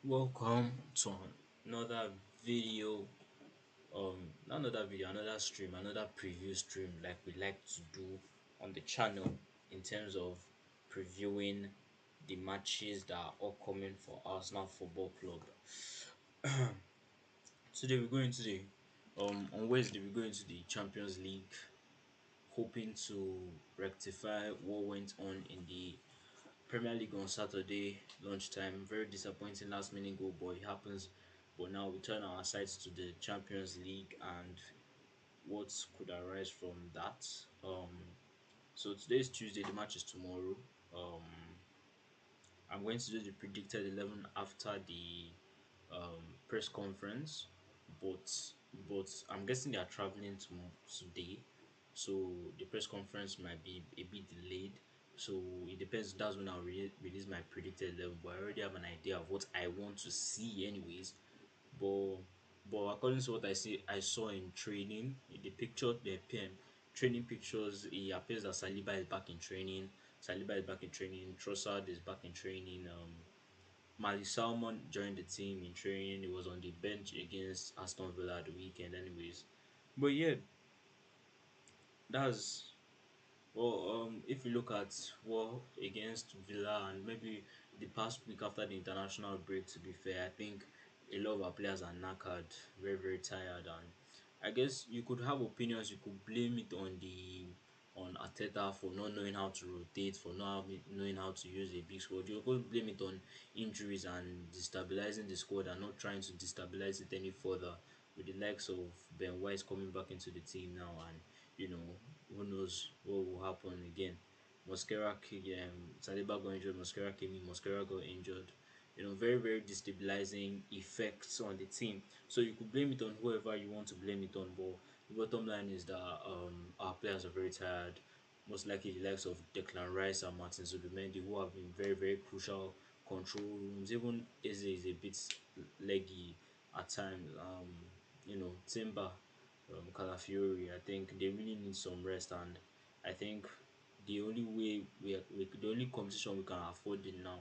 Welcome to another video. Not another video, another stream, another preview stream like we like to do on the channel in terms of previewing the matches that are upcoming for Arsenal Football Club. Today we're going to the on Wednesday we're going to the Champions League, hoping to rectify what went on in the Premier League on Saturday lunchtime. Very disappointing last minute goal, but it happens. But now we turn our sights to the Champions League and what could arise from that. So today is Tuesday. The match is tomorrow. I'm going to do the predicted 11 after the press conference, but I'm guessing they are traveling today, so the press conference might be a bit delayed. So it depends. That's when I'll release my predicted 11. But I already have an idea of what I want to see, anyways. But according to what I saw in training, in the picture, training pictures, it appears that Saliba is back in training. Saliba is back in training. Trossard is back in training. Mali Salmon joined the team in training. He was on the bench against Aston Villa at the weekend, anyways. But yeah, that's if you look at against Villa and maybe the past week after the international break, to be fair, I think a lot of our players are knackered, very, very tired, and I guess you could have opinions. You could blame it on Ateta for not knowing how to rotate, for not knowing how to use a big squad. You could blame it on injuries and destabilizing the squad and not trying to destabilize it any further with the likes of Ben White coming back into the team now, and who knows what will happen again. Saliba got injured, Mosquera came in, Mosquera got injured. Very, very destabilizing effects on the team. So you could blame it on whoever you want to blame it on, but the bottom line is that our players are very tired. Most likely the likes of Declan Rice and Martin Zubimendi, who have been very, very crucial control rooms. Even Eze is a bit leggy at times. Timber, Calafiori, I think they really need some rest, and I think the only way the only competition we can afford it now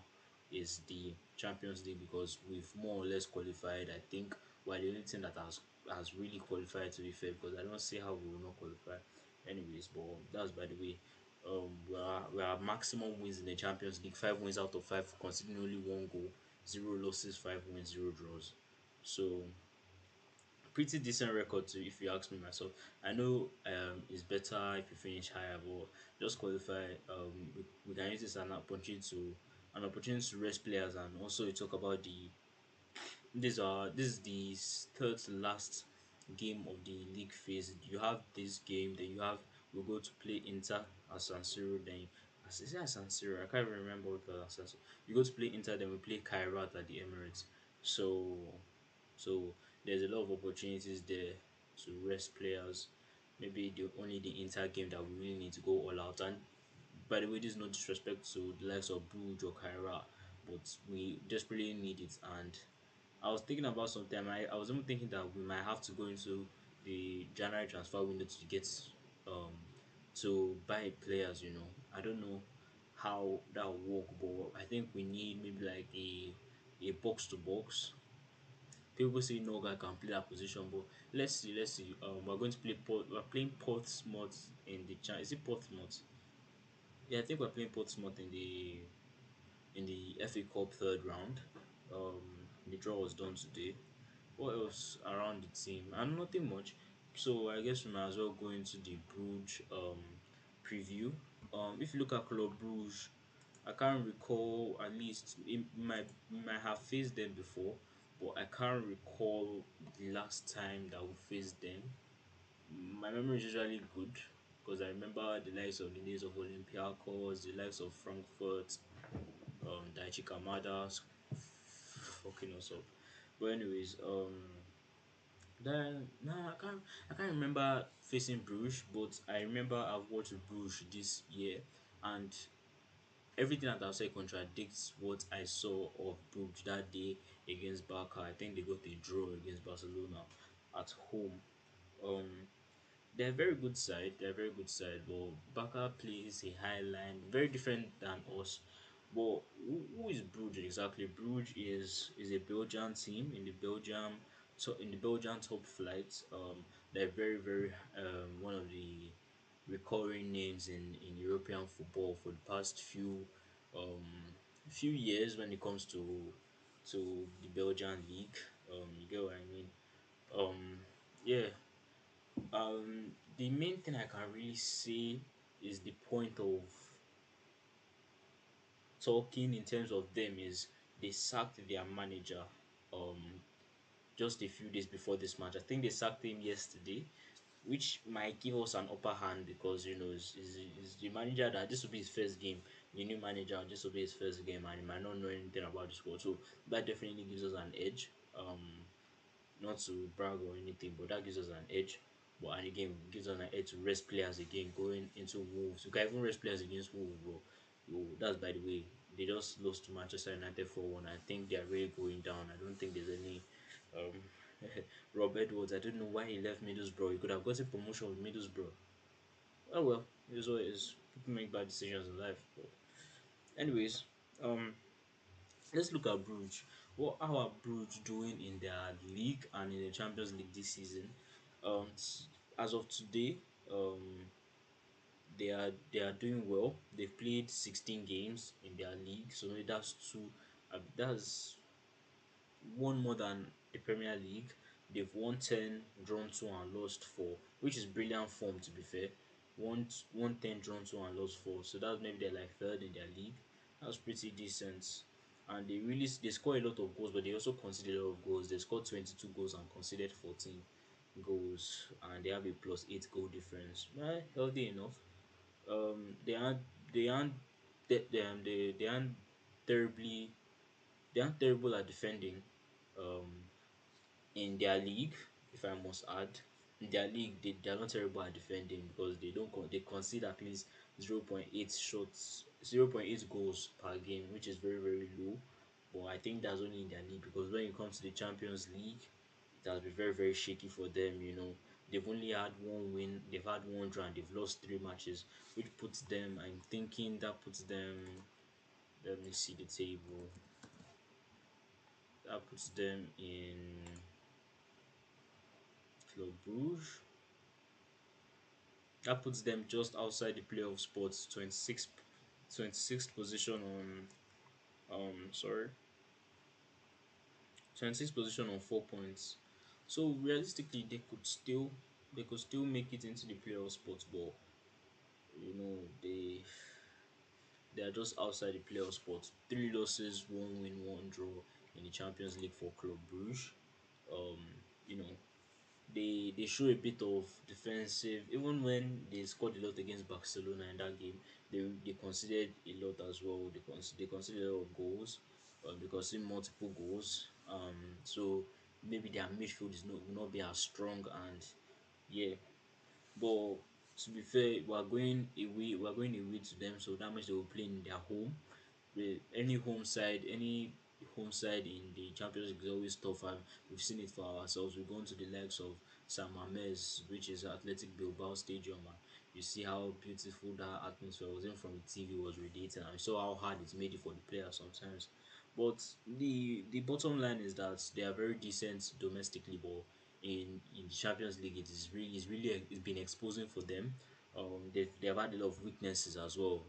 is the Champions League, because we've more or less qualified. I think we're the only team that has really qualified, to be fair, because I don't see how we will not qualify. Anyways, but that's by the way. We are maximum wins in the Champions League, 5 wins out of 5, considering only one goal, 0 losses, 5 wins, 0 draws. So pretty decent record too, if you ask me myself. I know it's better if you finish higher, but just qualify. We can use this as an opportunity to rest players, and also you talk about this is the third to last game of the league phase. You have this game, then you have we go to play Inter at San Siro, then is it at San Siro? I can't even remember what it was at San Siro. You go to play Inter, then we play Kairat at the Emirates. So there's a lot of opportunities there to rest players. Maybe the only the Inter game that we really need to go all out. And by the way, this is no disrespect to the likes of Brugge or Kyra, but we desperately need it. And I was thinking about something. I was even thinking that we might have to go into the January transfer window to get um to buy players. I don't know how that will work, but I think we need maybe like a box to box. People say no guy can play that position, but let's see. We're going to play we're playing Portsmouth in the is it Portsmouth? Yeah, I think we're playing Portsmouth in the FA Cup third round. The draw was done today. What else around the team? And nothing much. So I guess we might as well go into the Bruges preview. If you look at Club Bruges, I can't recall, at least it might have faced them before, but I can't recall the last time that we faced them. My memory is usually good because I remember the likes of the days of Olympiacos, the likes of Frankfurt, Daichi Kamada fucking us up. But anyways, then no, I can't remember facing Bruges, but I remember I've watched Bruges this year, and everything that I've said contradicts what I saw of Brugge that day against Barca. I think they got a draw against Barcelona at home. Um, they're a very good side. They're a very good side, but Barca plays a high line, very different than us. But who is Brugge exactly? Brugge is a Belgian team in the Belgium, so in the Belgian top flight. They're very one of the recurring names in European football for the past few years when it comes to the Belgian league. You get what I mean? Um, yeah. The main thing I can really say is the point of talking in terms of them is they sacked their manager um just a few days before this match. I think they sacked him yesterday, which might give us an upper hand because is the manager that this will be his first game. The new manager, this will be his first game, and he might not know anything about the sport. So that definitely gives us an edge. Not to brag or anything, but that gives us an edge. But and again, gives us an edge to rest players again going into Wolves. You can even rest players against Wolves, bro. That's by the way. They just lost to Manchester United 4-1. I think they are really going down. I don't think there's any um Rob Edwards. I don't know why he left Middlesbrough. He could have gotten promotion with Middlesbrough. Oh well, it is what it is. People make bad decisions in life. But anyways, um let's look at Bruges. How are Bruges doing in their league and in the Champions League this season? As of today, they are doing well. They've played 16 games in their league, so maybe that's two. That's one more than the Premier League. They've won 10, drawn 2, and lost 4, which is brilliant form to be fair. Won 10, drawn 2, and lost 4. So that's maybe they're like third in their league. That's pretty decent. And they score a lot of goals, but they also conceded a lot of goals. They scored 22 goals and conceded 14 goals, and they have a +8 goal difference. Healthy enough. They aren't terribly they aren't terrible at defending. Um, in their league, if I must add, in their league they are not terrible at defending because they concede at least 0.8 shots, 0.8 goals per game, which is very low. But I think that's only in their league because when it comes to the Champions League, it has been very shaky for them. They've only had one win, they've had one draw, and they've lost 3 matches, which puts them. I'm thinking that puts them. Let me see the table. That puts them in Club Brugge. That puts them just outside the playoff spots, 26th position on sorry, 26th position on 4 points. So realistically, they could still make it into the playoff spots, but they are just outside the playoff spots. 3 losses, 1 win, 1 draw in the Champions League for Club Brugge. You know, they show a bit of defensive even when they scored a lot against Barcelona in that game. They conceded a lot as well. They conceded a lot of goals. They conceded multiple goals. So maybe their midfield will not be as strong, and yeah. But to be fair, we're going away to them, so that means they will play in their home. Any home side in the Champions League is always tough, and we've seen it for ourselves. We've gone to the likes of San Mamés, which is Athletic Bilbao Stadium, and you see how beautiful that atmosphere was. Even from the TV was radiating, and you saw how hard it's made it for the players sometimes. But the bottom line is that they are very decent domestically, but in the Champions League, it's been exposing for them. They've had a lot of weaknesses as well.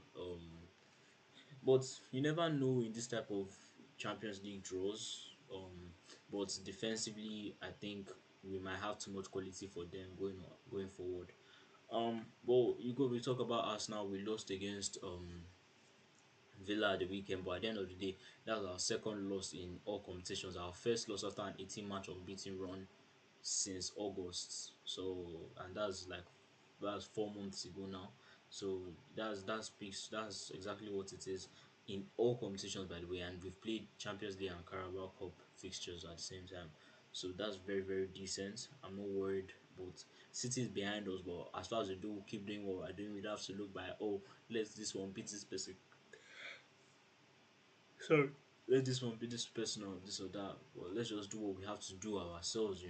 But you never know in this type of Champions League draws. But defensively, I think we might have too much quality for them going forward. But we talk about Arsenal. We lost against Villa at the weekend, but at the end of the day, that was our second loss in all competitions. Our first loss after an 18-match unbeaten run since August. So, and that's 4 months ago now. So that's exactly what it is in all competitions, by the way. And we've played Champions League and Carabao Cup fixtures at the same time. So that's very decent. I'm not worried. But City is behind us, but as far as we do keep doing what we're doing, we don't have to look by, oh, let's this one beat this person. Sorry. Let this one be this person or this or that. Well, let's just do what we have to do ourselves.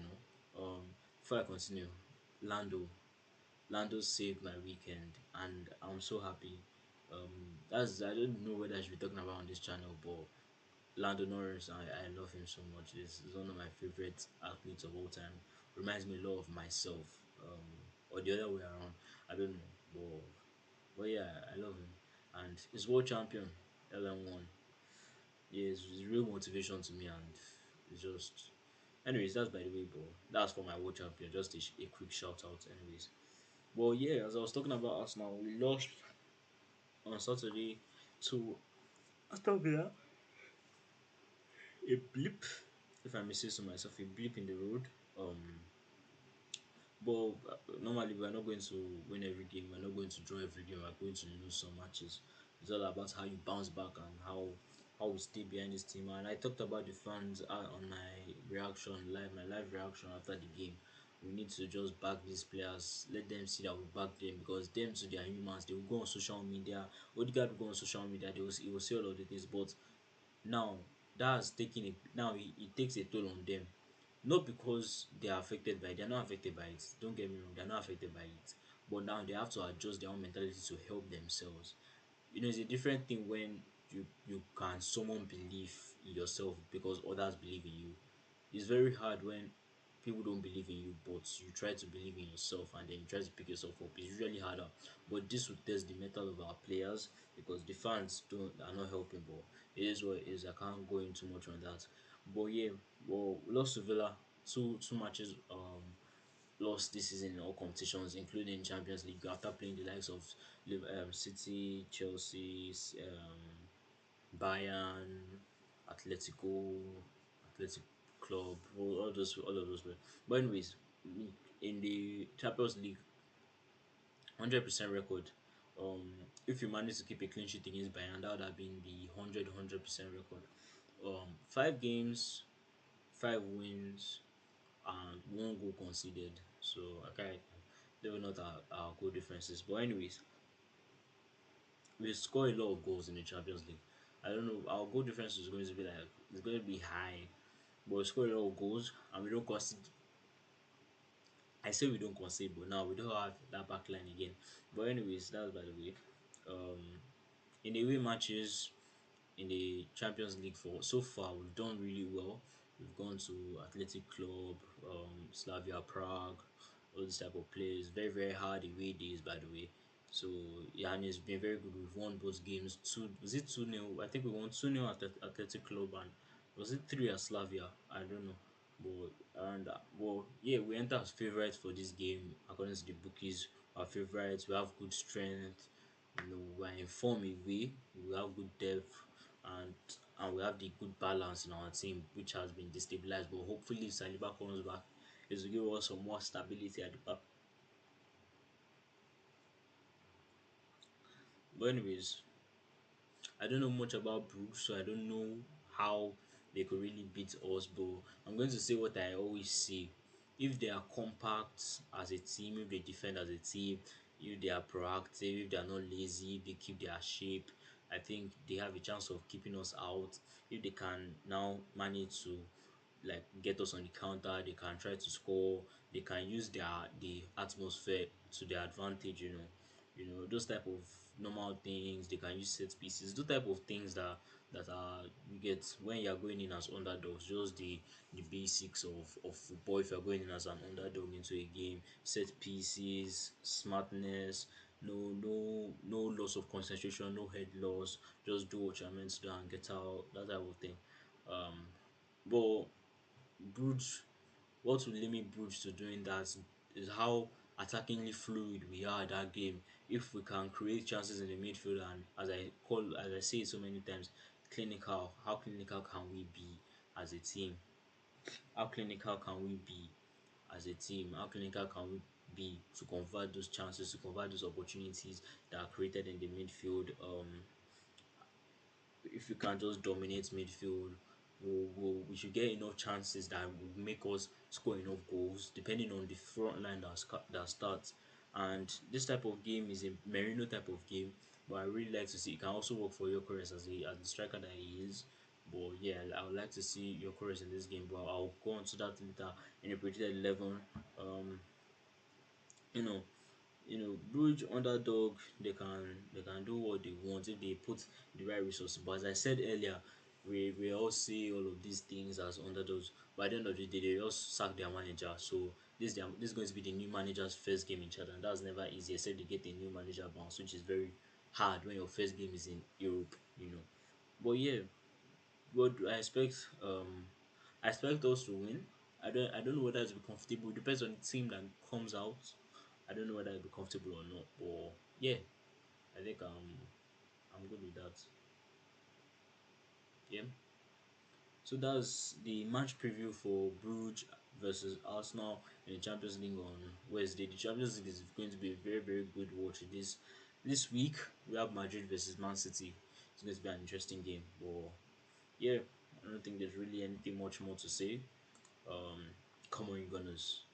Before I continue, Lando. Lando saved my weekend, and I'm so happy. That's I don't know whether I should be talking about on this channel, but Lando Norris, I love him so much. He's one of my favorite athletes of all time. Reminds me a lot of myself, or the other way around. I don't know, but yeah, I love him, and he's world champion, LM1. Yeah, it's real motivation to me, and it's just. Anyways, that's by the way, but that's for my world champion. Just a quick shout out, anyways. Well, yeah, as I was talking about Arsenal, we lost on Saturday to Aston Villa. A blip, if I may say so myself, a blip in the road. But normally we're not going to win every game. We're not going to draw every game. We're going to lose some matches. It's all about how you bounce back and how we stay behind this team. And I talked about the fans on my live reaction after the game. We need to just back these players, let them see that we back them because them too they are humans. They will go on social media. Odegaard will go on social media. He will say all of the things, but now that's taking it. Now it takes a toll on them, not because they are affected by it. They are not affected by it. Don't get me wrong, they are not affected by it. But now they have to adjust their own mentality to help themselves. It's a different thing when you can someone believe in yourself because others believe in you. It's very hard when people don't believe in you, but you try to believe in yourself and then you try to pick yourself up. It's usually harder. But this will test the mental of our players because the fans don't are not helping. But it is what it is. I can't go into much on that. But yeah, well, we lost to Villa two matches. Lost this season in all competitions, including Champions League, after playing the likes of City, Chelsea, Bayern, Atletico, Athletic Club, all of those. But anyways, in the Champions League, 100% record. If you manage to keep a clean sheet against Bayern, that would have been the 100% record. 5 games, 5 wins, and 1 goal conceded. So okay, they were not our goal differences. But anyways, we score a lot of goals in the Champions League. I don't know. Our goal difference is going to be like it's going to be high, but we score a lot of goals and we don't concede. I say we don't concede, but now we don't have that back line again. But anyways, that's by the way. Um, in the away matches, in the Champions League for so far we've done really well. We've gone to Athletic Club, Slavia Prague, all this type of players. Very very hard away days by the way. So yeah, and it's been very good. We've won both games. Two was it 2-0? I think we won 2-0 at Athletic Club and was it 3 at Slavia? I don't know. But and well yeah, we enter as favourites for this game according to the bookies. Our favourites. We have good strength. We're in form away. We have good depth, and we have the good balance in our team, which has been destabilized. But hopefully, if Saliba comes back, it will give us some more stability at the back. But anyways, I don't know much about Brugge, so I don't know how they could really beat us. But I'm going to say what I always say: if they are compact as a team, if they defend as a team, if they are proactive, if they are not lazy, if they keep their shape, I think they have a chance of keeping us out. If they can now manage to like get us on the counter, they can try to score, they can use the atmosphere to their advantage, those type of normal things. They can use set pieces, those type of things that are you get when you're going in as underdogs, just the basics of football. If you're going in as an underdog into a game, set pieces, smartness, no loss of concentration, no head loss, just do what you're meant to do and get out, that type of thing. But Bruges, what will limit Bruges to doing that is how attackingly fluid we are at that game. If we can create chances in the midfield and as I say it so many times, clinical. How clinical can we be as a team? How clinical can we be as a team? How clinical can we be to convert those chances, to convert those opportunities that are created in the midfield? If you can just dominate midfield, we should get enough chances that will make us score enough goals, depending on the front line that starts. And this type of game is a Merino type of game, but I really like to see it can also work for Gyökeres as the striker that he is. But yeah, I would like to see Gyökeres in this game, but I'll go on to that later in the predicted 11. Um, you know, Brugge underdog, they can do what they want if they put the right resources. But as I said earlier, we all see all of these things as underdogs. But at the end of the day, they just sack their manager. So this is going to be the new manager's first game in charge, and that's never easy except they get a new manager bounce, which is very hard when your first game is in Europe. But yeah, what do I expect? I expect us to win. I don't know whether to be comfortable. It depends on the team that comes out. I don't know whether I'll be comfortable or not. But yeah, I think I'm good with that. Yeah. So that's the match preview for Bruges versus Arsenal in the Champions League on Wednesday. The Champions League is going to be a very, very good watch. This week we have Madrid versus Man City. It's going to be an interesting game. But yeah, I don't think there's really anything much more to say. Come on, you Gunners.